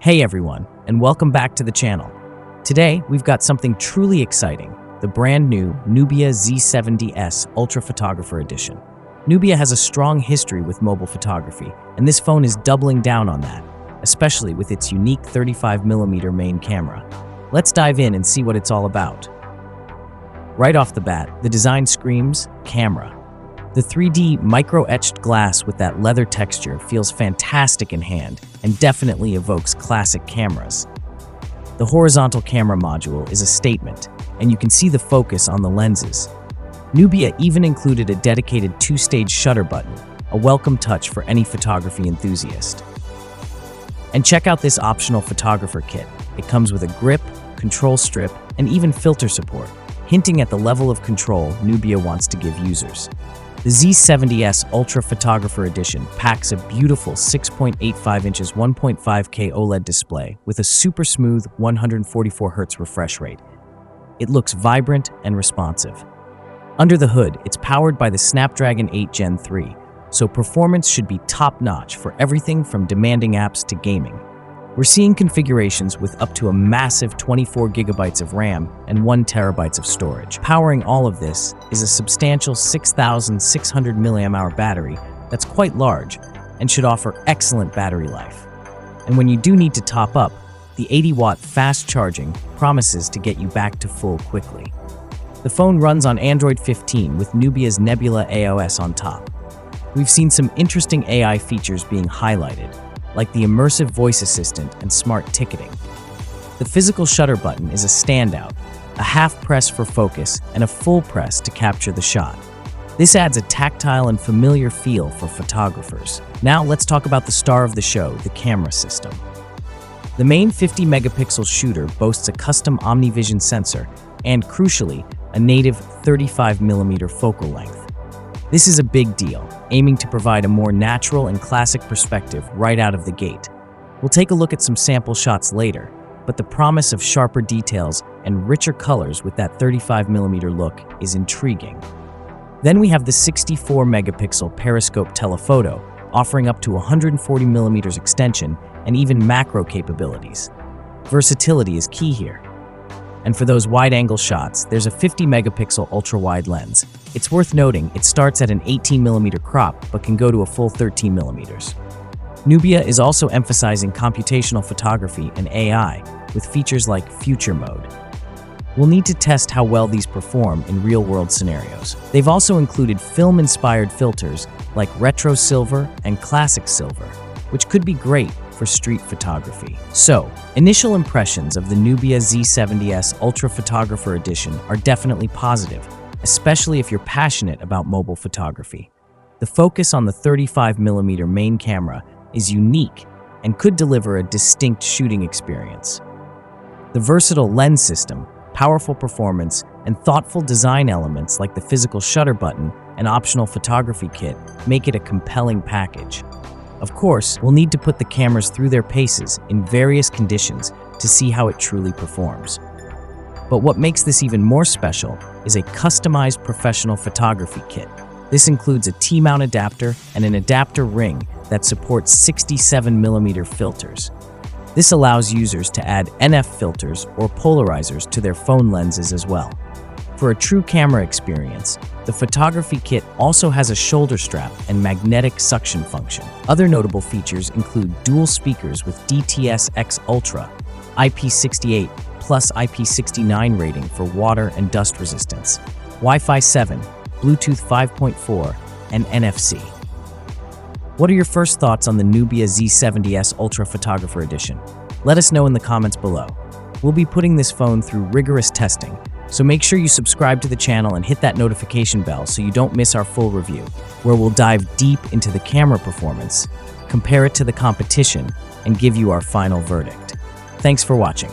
Hey everyone, and welcome back to the channel. Today, we've got something truly exciting, the brand new Nubia Z70S Ultra Photographer Edition. Nubia has a strong history with mobile photography, and this phone is doubling down on that, especially with its unique 35mm main camera. Let's dive in and see what it's all about. Right off the bat, the design screams camera. The 3D micro-etched glass with that leather texture feels fantastic in hand and definitely evokes classic cameras. The horizontal camera module is a statement, and you can see the focus on the lenses. Nubia even included a dedicated two-stage shutter button, a welcome touch for any photography enthusiast. And check out this optional photographer kit. It comes with a grip, control strip, and even filter support, hinting at the level of control Nubia wants to give users. The Z70S Ultra Photographer Edition packs a beautiful 6.85 inches 1.5K OLED display with a super smooth 144Hz refresh rate. It looks vibrant and responsive. Under the hood, it's powered by the Snapdragon 8 Gen 3, so performance should be top-notch for everything from demanding apps to gaming. We're seeing configurations with up to a massive 24GB of RAM and 1TB of storage. Powering all of this is a substantial 6,600 mAh battery that's quite large and should offer excellent battery life. And when you do need to top up, the 80-watt fast charging promises to get you back to full quickly. The phone runs on Android 15 with Nubia's Nebula AOS on top. We've seen some interesting AI features being highlighted, like the immersive voice assistant and smart ticketing. The physical shutter button is a standout, a half press for focus and a full press to capture the shot. This adds a tactile and familiar feel for photographers. Now let's talk about the star of the show, the camera system. The main 50-megapixel shooter boasts a custom OmniVision sensor and, crucially, a native 35mm focal length. This is a big deal, aiming to provide a more natural and classic perspective right out of the gate. We'll take a look at some sample shots later, but the promise of sharper details and richer colors with that 35mm look is intriguing. Then we have the 64-megapixel periscope telephoto, offering up to 140mm extension and even macro capabilities. Versatility is key here. And for those wide-angle shots, there's a 50-megapixel ultra-wide lens. It's worth noting it starts at an 18mm crop but can go to a full 13mm. Nubia is also emphasizing computational photography and AI with features like Future Mode. We'll need to test how well these perform in real-world scenarios. They've also included film-inspired filters like Retro Silver and Classic Silver, which could be great for street photography. So, initial impressions of the Nubia Z70S Ultra Photographer Edition are definitely positive, especially if you're passionate about mobile photography. The focus on the 35mm main camera is unique and could deliver a distinct shooting experience. The versatile lens system, powerful performance, and thoughtful design elements like the physical shutter button and optional photography kit make it a compelling package. Of course, we'll need to put the cameras through their paces in various conditions to see how it truly performs. But what makes this even more special is a customized professional photography kit. This includes a T-mount adapter and an adapter ring that supports 67mm filters. This allows users to add NF filters or polarizers to their phone lenses as well. For a true camera experience, the photography kit also has a shoulder strap and magnetic suction function. Other notable features include dual speakers with DTS-X Ultra, IP68 plus IP69 rating for water and dust resistance, Wi-Fi 7, Bluetooth 5.4, and NFC. What are your first thoughts on the Nubia Z70S Ultra Photographer Edition? Let us know in the comments below. We'll be putting this phone through rigorous testing, so make sure you subscribe to the channel and hit that notification bell so you don't miss our full review, where we'll dive deep into the camera performance, compare it to the competition, and give you our final verdict. Thanks for watching.